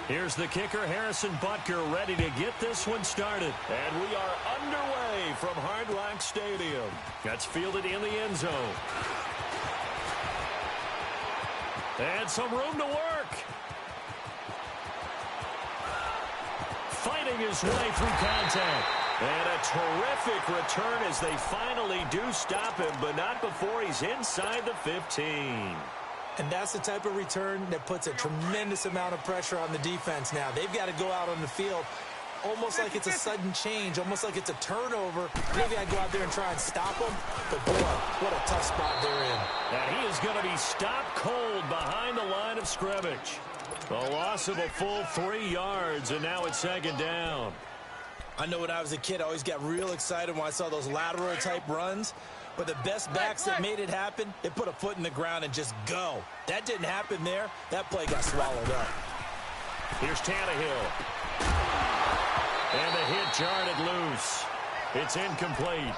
Here's the kicker, Harrison Butker, ready to get this one started. And we are underway from Hard Rock Stadium. That's fielded in the end zone. And some room to work. Fighting his way through contact. And a terrific return as they finally do stop him, but not before he's inside the 15. And that's the type of return that puts a tremendous amount of pressure on the defense now. They've got to go out on the field almost like it's a sudden change, almost like it's a turnover. Maybe I go out there and try and stop them, but boy, what a tough spot they're in. And he is going to be stopped cold behind the line of scrimmage. A loss of a full 3 yards, and now it's second down. I know when I was a kid, I always got real excited when I saw those lateral-type runs. But the best backs that made it happen, they put a foot in the ground and just go. That didn't happen there. That play got swallowed up. Here's Tannehill. And the hit jarred it loose. It's incomplete.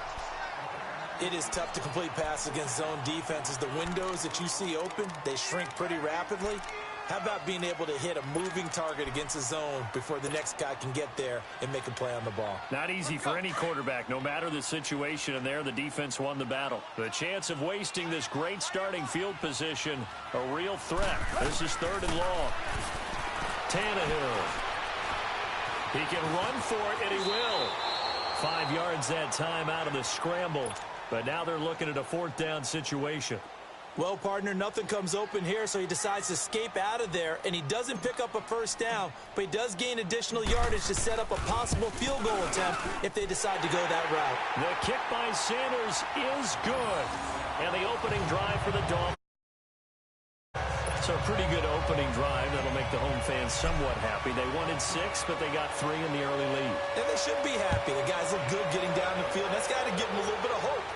It is tough to complete passes against zone defenses. The windows that you see open, they shrink pretty rapidly. How about being able to hit a moving target against a zone before the next guy can get there and make a play on the ball? Not easy for any quarterback, no matter the situation, and there the defense won the battle. The chance of wasting this great starting field position, a real threat. This is 3rd and long. Tannehill. He can run for it, and he will. 5 yards that time out of the scramble, but now they're looking at a 4th down situation. Well, partner, nothing comes open here, so he decides to escape out of there, and he doesn't pick up a first down, but he does gain additional yardage to set up a possible field goal attempt if they decide to go that route. The kick by Sanders is good, and the opening drive for the Dolphins. So a pretty good opening drive that'll make the home fans somewhat happy. They wanted 6, but they got 3 in the early lead. And they should be happy. The guys look good getting down the field. That's got to give them a little bit of hope.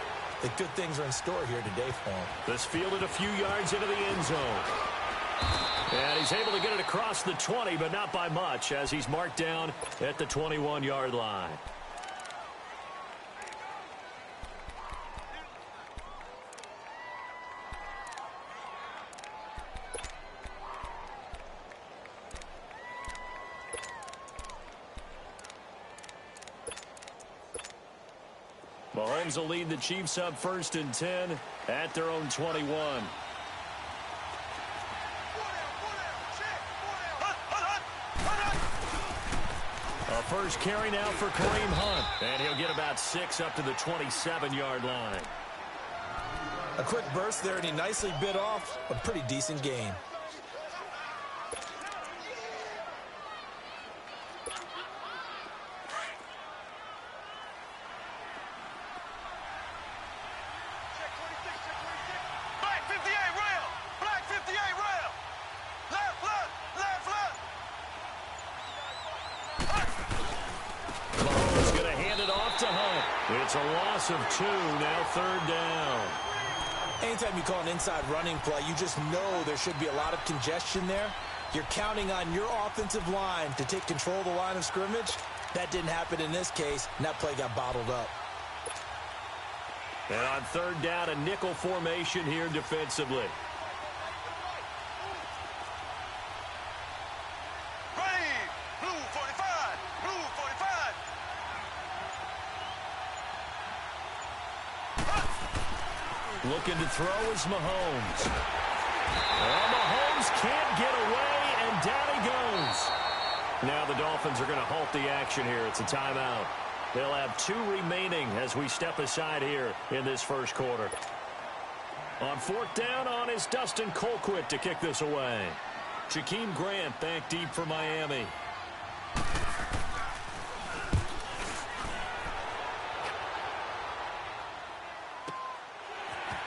The good things are in store here today for him. This fielded a few yards into the end zone. And he's able to get it across the 20, but not by much, as he's marked down at the 21-yard line. Mahomes will lead the Chiefs up 1st and 10 at their own 21. A first carry now for Kareem Hunt. And he'll get about 6 up to the 27-yard line. A quick burst there, and he nicely bit off a pretty decent gain. It's a loss of 2, now 3rd down. Anytime you call an inside running play, you just know there should be a lot of congestion there. You're counting on your offensive line to take control of the line of scrimmage. That didn't happen in this case, and that play got bottled up. And on 3rd down, a nickel formation here defensively. Looking to throw is Mahomes. Well, Mahomes can't get away, and down he goes. Now the Dolphins are going to halt the action here. It's a timeout. They'll have 2 remaining as we step aside here in this first quarter. On 4th down on is Dustin Colquitt to kick this away. Jakeem Grant back deep for Miami.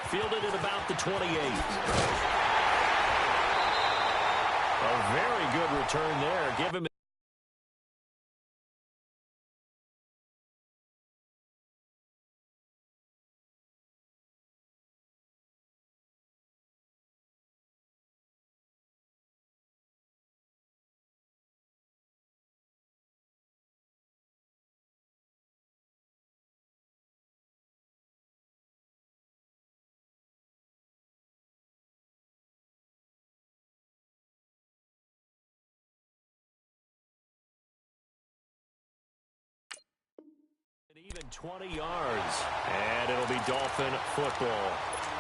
Fielded at about the 28. A very good return there. Give him Even 20 yards, and it'll be Dolphin football.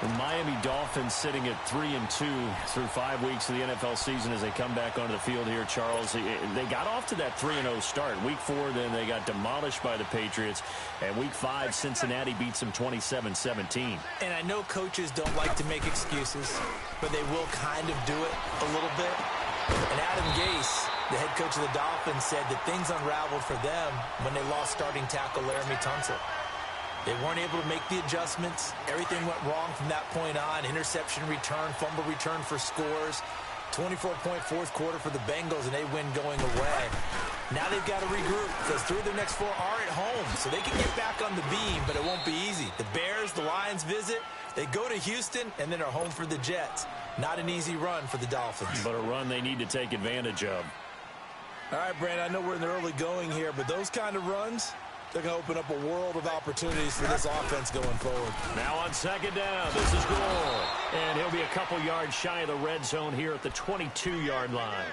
The Miami Dolphins sitting at 3-2 through 5 weeks of the NFL season as they come back onto the field here, Charles. They got off to that 3-0 start. Week 4, then they got demolished by the Patriots. And Week 5, Cincinnati beats them 27-17. And I know coaches don't like to make excuses, but they will kind of do it a little bit. And Adam Gase, the head coach of the Dolphins, said that things unraveled for them when they lost starting tackle Laramie Tunsil. They weren't able to make the adjustments. Everything went wrong from that point on. Interception return, fumble return for scores. 24-point fourth quarter for the Bengals, and they win going away. Now they've got to regroup because 3 of their next 4 are at home, so they can get back on the beam, but it won't be easy. The Bears, the Lions visit. They go to Houston and then are home for the Jets. Not an easy run for the Dolphins. But a run they need to take advantage of. All right, Brandon, I know we're in the early going here, but those kind of runs, they're going to open up a world of opportunities for this offense going forward. Now on second down, this is Gore. And he'll be a couple yards shy of the red zone here at the 22-yard line.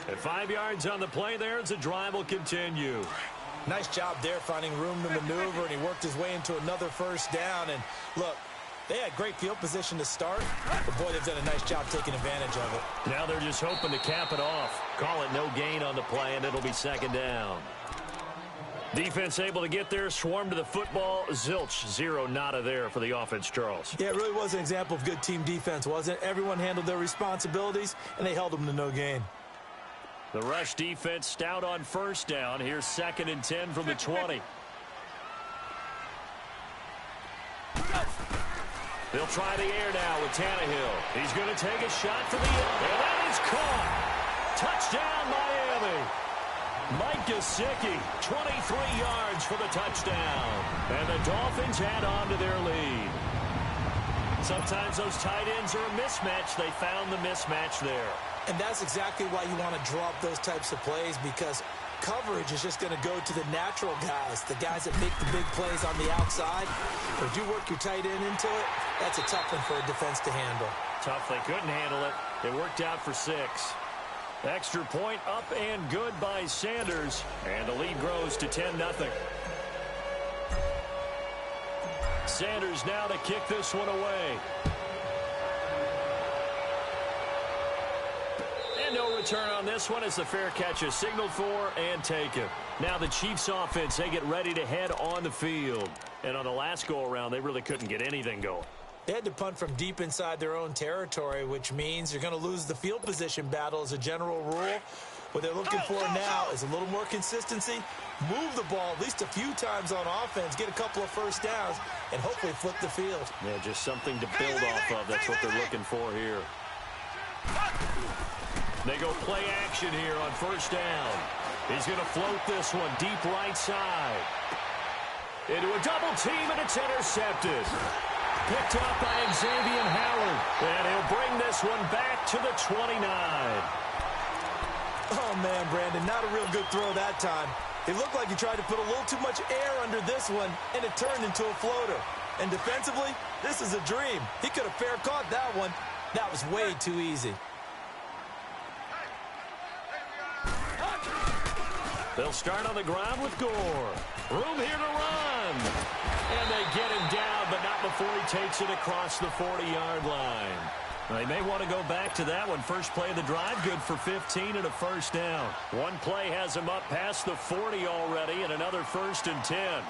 And 5 yards on the play there as the drive will continue. Nice job there finding room to maneuver, and he worked his way into another first down. And look, they had great field position to start, but boy, they've done a nice job taking advantage of it. Now they're just hoping to cap it off. Call it no gain on the play, and it'll be second down. Defense able to get there, swarm to the football. Zilch, 0 nada there for the offense, Charles. Yeah, it really was an example of good team defense, wasn't it? Everyone handled their responsibilities, and they held them to no gain. The rush defense stout on first down. Here's 2nd and 10 from the 20. They'll try the air now with Tannehill. He's going to take a shot for the end, and that is caught. Touchdown, Miami. Mike Gesicki, 23 yards for the touchdown. And the Dolphins add on to their lead. Sometimes those tight ends are a mismatch. They found the mismatch there. And that's exactly why you want to draw up those types of plays, because coverage is just going to go to the natural guys, the guys that make the big plays on the outside. But if you work your tight end into it, that's a tough one for a defense to handle. Tough. They couldn't handle it. It worked out for 6. Extra point up and good by Sanders. And the lead grows to 10-0. Sanders now to kick this one away. And no return on this one as the fair catch is signaled for and taken. Now the Chiefs offense, they get ready to head on the field. And on the last go-around, they really couldn't get anything going. They had to punt from deep inside their own territory, which means you're going to lose the field position battle as a general rule. What they're looking for now is a little more consistency, move the ball at least a few times on offense, get a couple of first downs, and hopefully flip the field. Yeah, just something to build off of. That's what they're looking for here. They go play action here on first down. He's going to float this one deep right side. Into a double team, and it's intercepted. Picked up by Xavier Howard. And he'll bring this one back to the 29. Oh, man, Brandon, not a real good throw that time. It looked like he tried to put a little too much air under this one, and it turned into a floater. And defensively, this is a dream. He could have fair caught that one. That was way too easy. They'll start on the ground with Gore. Room here to run. And they get him down, but not before he takes it across the 40-yard line. They may want to go back to that one. First play of the drive, good for 15 and a first down. One play has him up past the 40 already, and another 1st and 10.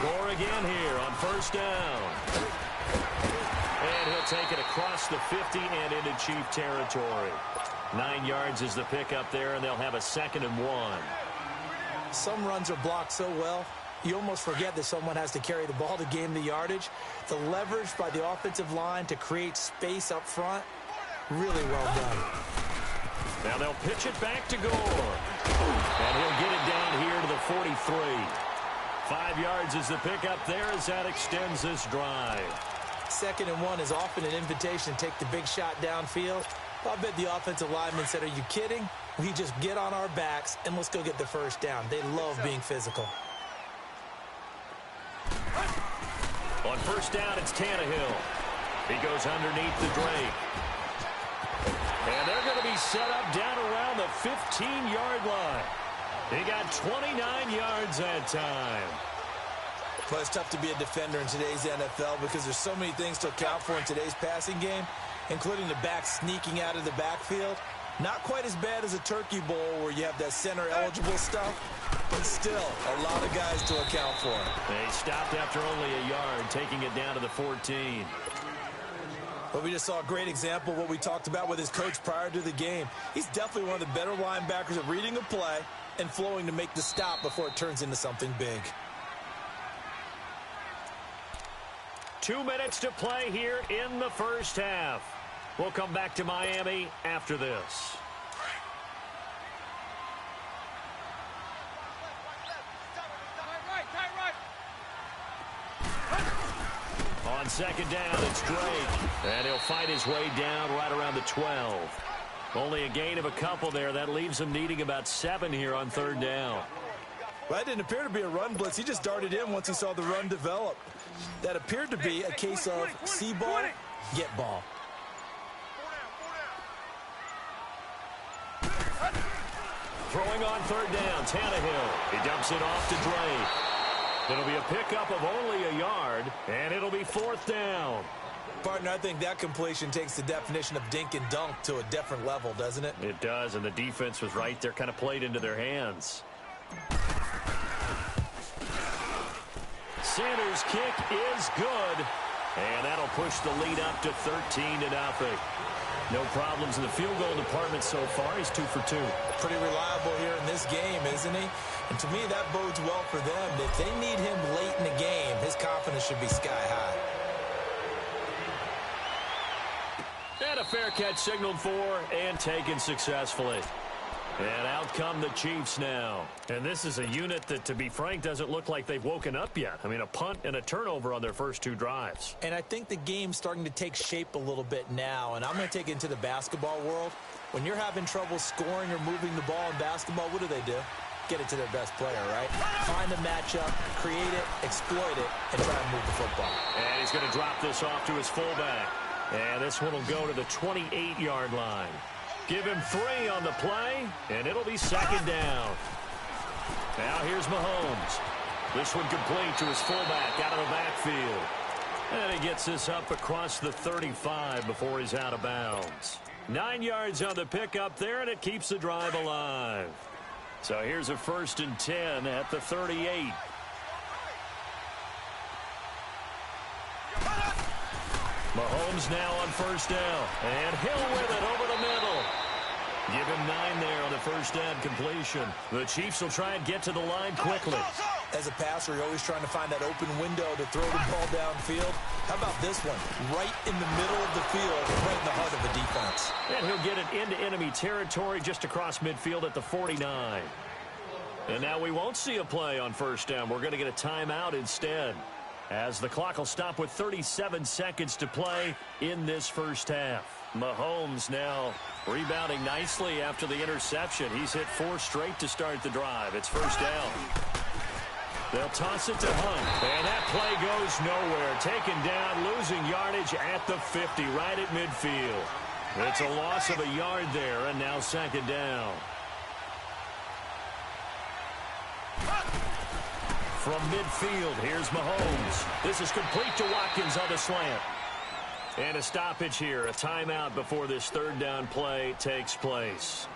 Gore again here on first down. And he'll take it across the 50 and into Chief territory. 9 yards is the pickup there, and they'll have a 2nd and 1. Some runs are blocked so well, you almost forget that someone has to carry the ball to gain the yardage. The leverage by the offensive line to create space up front, really well done. Now they'll pitch it back to Gore. And he'll get it down here to the 43. 5 yards is the pickup there as that extends this drive. 2nd and 1 is often an invitation to take the big shot downfield. I bet the offensive lineman said, are you kidding? We just get on our backs and let's go get the first down. They love being physical. On first down, it's Tannehill. He goes underneath the Drake. And they're going to be set up down around the 15-yard line. He got 29 yards that time. But it's tough to be a defender in today's NFL because there's so many things to account for in today's passing game, including the back sneaking out of the backfield. Not quite as bad as a turkey bowl where you have that center-eligible stuff, but still a lot of guys to account for. They stopped after only a yard, taking it down to the 14. But we just saw a great example of what we talked about with his coach prior to the game. He's definitely one of the better linebackers at reading a play and flowing to make the stop before it turns into something big. 2 minutes to play here in the first half. We'll come back to Miami after this. On second down, it's Drake. And he'll fight his way down right around the 12. Only a gain of a couple there. That leaves him needing about 7 here on third down. Well, that didn't appear to be a run blitz. He just darted in once he saw the run develop. That appeared to be a case of see ball, get ball. Throwing on third down, Tannehill. He dumps it off to Drake. It'll be a pickup of only a yard, and it'll be fourth down. Partner, I think that completion takes the definition of dink and dunk to a different level, doesn't it? It does, and the defense was right there, kind of played into their hands. Sanders' kick is good, and that'll push the lead up to 13-0. No problems in the field goal department so far. He's 2 for 2. Pretty reliable here in this game, isn't he? And to me, that bodes well for them. If they need him late in the game, his confidence should be sky high. And a fair catch signaled for and taken successfully. And out come the Chiefs now. And this is a unit that, to be frank, doesn't look like they've woken up yet. I mean, a punt and a turnover on their first 2 drives. And I think the game's starting to take shape a little bit now. And I'm going to take it into the basketball world. When you're having trouble scoring or moving the ball in basketball, what do? Get it to their best player, right? Find a matchup, create it, exploit it, and try and move the football. And he's going to drop this off to his fullback. And this one will go to the 28-yard line. Give him 3 on the play, and it'll be second down. Now here's Mahomes. This one complete to his fullback out of the backfield. And he gets this up across the 35 before he's out of bounds. 9 yards on the pickup there, and it keeps the drive alive. So here's a 1st and 10 at the 38. Mahomes now on first down. And Hill with it over the middle. Give him 9 there on the first down completion. The Chiefs will try and get to the line quickly. As a passer, you're always trying to find that open window to throw the ball downfield. How about this one? Right in the middle of the field, right in the heart of the defense. And he'll get it into enemy territory just across midfield at the 49. And now we won't see a play on first down. We're going to get a timeout instead, as the clock will stop with 37 seconds to play in this first half. Mahomes now rebounding nicely after the interception. He's hit 4 straight to start the drive. It's first down. They'll toss it to Hunt. And that play goes nowhere. Taken down, losing yardage at the 50, right at midfield. It's a loss of a yard there, and now second down. From midfield, here's Mahomes. This is complete to Watkins on the slant. And a stoppage here, a timeout before this third down play takes place.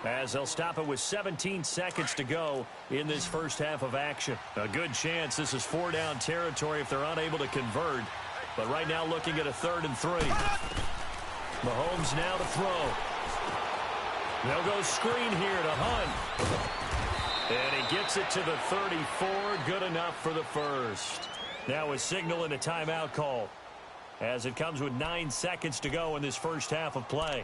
As they'll stop it with 17 seconds to go in this first half of action. A good chance this is 4 down territory if they're unable to convert. But right now looking at a 3rd and 3. Mahomes now to throw. They'll go screen here to Hunt. And he gets it to the 34. Good enough for the first. Now a signal and a timeout call, as it comes with 9 seconds to go in this first half of play.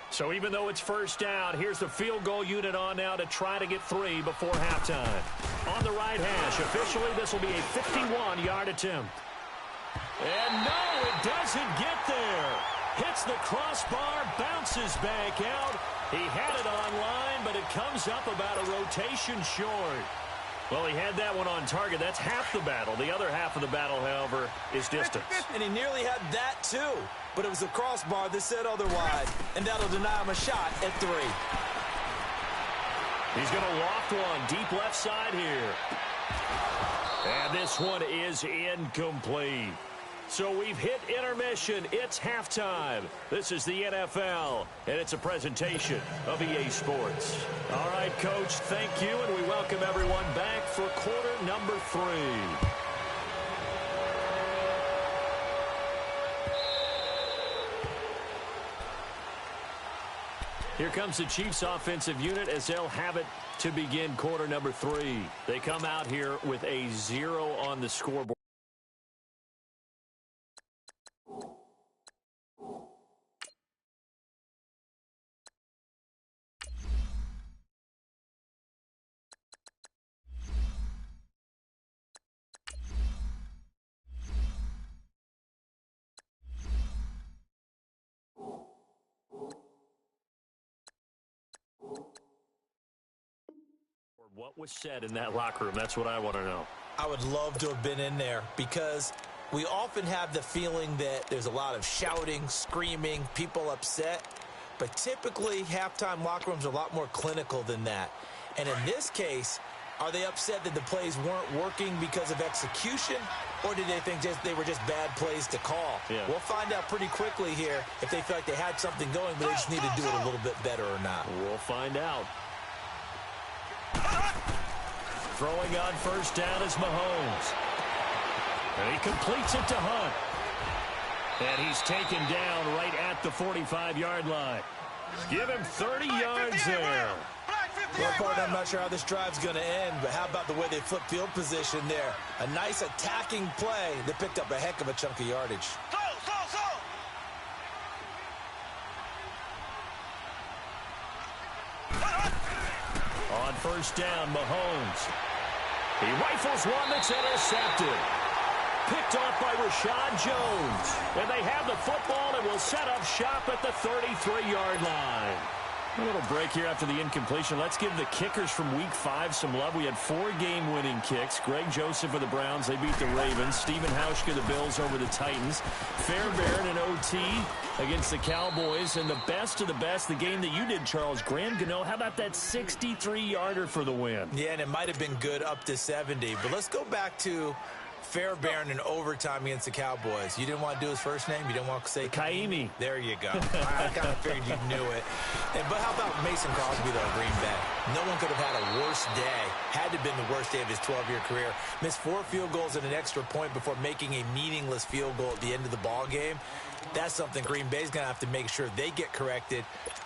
So even though it's first down, here's the field goal unit on now to try to get 3 before halftime. On the right hash, officially this will be a 51-yard attempt. And no, it doesn't get there. Hits the crossbar, bounces back out. He had it online, but it comes up about a rotation short. Well, he had that one on target. That's half the battle. The other half of the battle, however, is distance. And he nearly had that, too. But it was the crossbar that said otherwise. And that'll deny him a shot at 3. He's going to loft one deep left side here. And this one is incomplete. So we've hit intermission. It's halftime. This is the NFL, and it's a presentation of EA Sports. All right, Coach, thank you, and we welcome everyone back for quarter number 3. Here comes the Chiefs offensive unit as they'll have it to begin quarter number 3. They come out here with a 0 on the scoreboard. What was said in that locker room? That's what I want to know. I would love to have been in there because we often have the feeling that there's a lot of shouting, screaming, people upset. But typically, halftime locker rooms are a lot more clinical than that. And in this case, are they upset that the plays weren't working because of execution? Or did they think they were just bad plays to call? Yeah. We'll find out pretty quickly here if they feel like they had something going, but they just need to do it a little bit better or not. We'll find out. Throwing on first down is Mahomes. And he completes it to Hunt. And he's taken down right at the 45-yard line. Give him 30 yards there. Well, partner, I'm not sure how this drive's going to end, but how about the way they flip field position there? A nice attacking play that picked up a heck of a chunk of yardage. On first down, Mahomes. He rifles one that's intercepted. Picked off by Rashad Jones. And they have the football and will set up shop at the 33-yard line. A little break here after the incompletion. Let's give the kickers from Week 5 some love. We had 4 game-winning kicks. Greg Joseph of the Browns, they beat the Ravens. Stephen Hauschka, the Bills, over the Titans. Fairbairn and OT against the Cowboys. And the best of the best, the game that you did, Charles, Graham Gano. How about that 63-yarder for the win? Yeah, and it might have been good up to 70. But let's go back to Fairbairn in overtime against the Cowboys. You didn't want to do his first name? You didn't want to say Kaimi. There you go. I kind of figured you knew it. But how about Mason Crosby, though, Green Bay? No one could have had a worse day. Had to have been the worst day of his 12-year career. Missed 4 field goals and an extra point before making a meaningless field goal at the end of the ball game. That's something Green Bay's going to have to make sure they get corrected.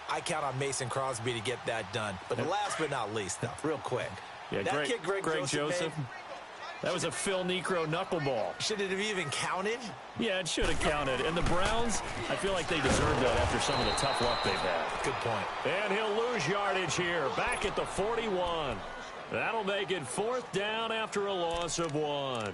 I count on Mason Crosby to get that done. But last but not least, though, real quick. Yeah, that kid Greg Joseph made, that was a Phil Necro knuckleball. should it have even counted? Yeah, it should have counted. And the Browns, I feel like they deserve that after some of the tough luck they've had. Good point. And he'll lose yardage here, back at the 41. That'll make it 4th down after a loss of 1.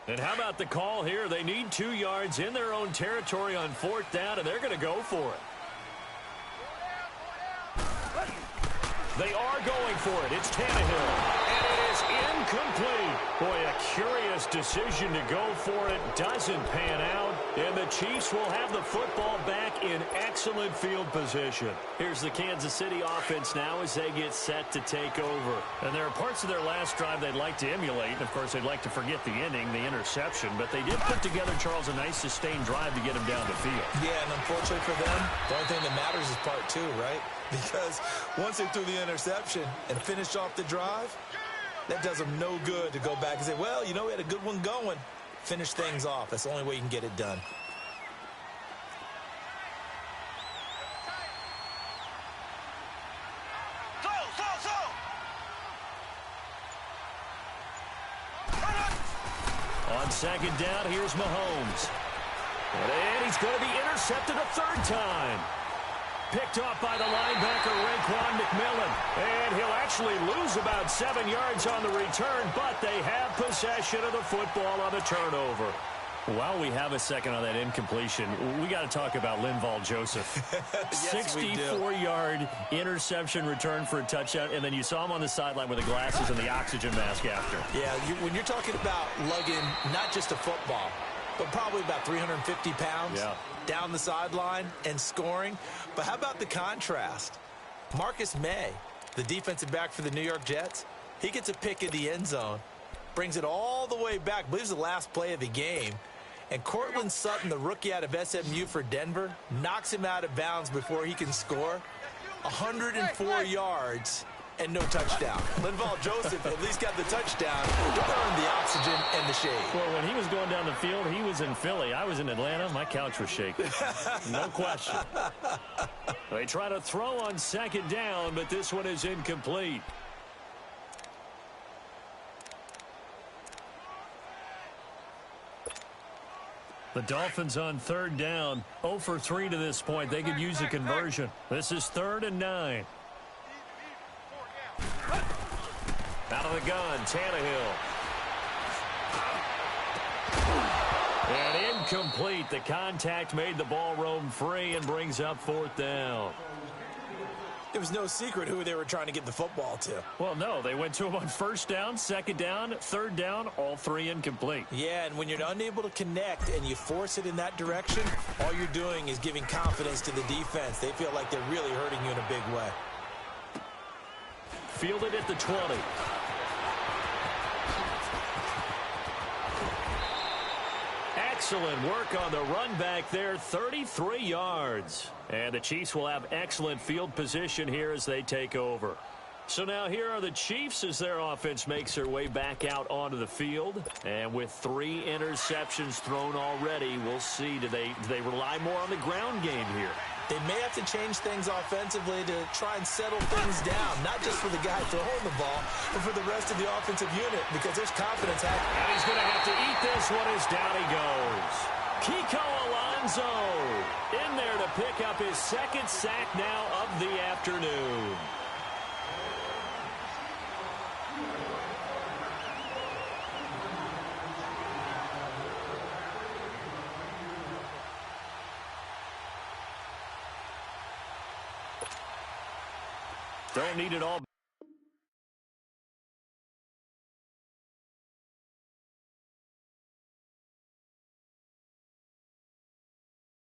And how about the call here? They need 2 yards in their own territory on 4th down, and they're going to go for it. They are going for it. It's Tannehill. And it is incomplete. Boy, a curious decision to go for it. Doesn't pan out. And the Chiefs will have the football back in excellent field position. Here's the Kansas City offense now as they get set to take over. And there are parts of their last drive they'd like to emulate. And, of course, they'd like to forget the ending, the interception. But they did put together, Charles, a nice sustained drive to get him down the field. Yeah, and unfortunately for them, the only thing that matters is part 2, right? Because once they threw the interception and finished off the drive, that does them no good to go back and say, well, you know, we had a good one going. Finish things off. That's the only way you can get it done. On 2nd down, here's Mahomes. And he's going to be intercepted a 3rd time. picked off by the linebacker, Raekwon McMillan. And he'll actually lose about 7 yards on the return, but they have possession of the football on the turnover. While we have a second on that incompletion, we got to talk about Linval Joseph. Yes, 64-yard interception return for a touchdown, and then you saw him on the sideline with the glasses and the oxygen mask after. Yeah, when you're talking about lugging not just a football, but probably about 350 pounds down the sideline and scoring. But how about the contrast? Marcus May, the defensive back for the New York Jets, he gets a pick in the end zone, brings it all the way back, I believe it's the last play of the game. And Cortland Sutton, the rookie out of SMU for Denver, knocks him out of bounds before he can score. 104 yards and no touchdown. Linval Joseph at least got the touchdown, but earned the oxygen and the shade. Well, when he was going down the field, he was in Philly. I was in Atlanta. My couch was shaking. No question. They try to throw on second down, but this one is incomplete. The Dolphins on third down, 0 for 3 to this point. They could use a conversion. This is 3rd and 9. Out of the gun, Tannehill. And incomplete. The contact made the ball roam free and brings up 4th down. It was no secret who they were trying to get the football to. Well, no, they went to him on 1st down, 2nd down, 3rd down, all 3 incomplete. Yeah, and when you're unable to connect and you force it in that direction, all you're doing is giving confidence to the defense. They feel like they're really hurting you in a big way. Fielded at the 20. Excellent work on the run back there, 33 yards. And the Chiefs will have excellent field position here as they take over. So now here are the Chiefs as their offense makes their way back out onto the field. And with 3 interceptions thrown already, we'll see, do they rely more on the ground game here? They may have to change things offensively to try and settle things down, not just for the guy throwing the ball, but for the rest of the offensive unit, because there's confidence happening. And he's going to have to eat this one as down he goes. Kiko Alonso in there to pick up his 2nd sack now of the afternoon. Don't need it all.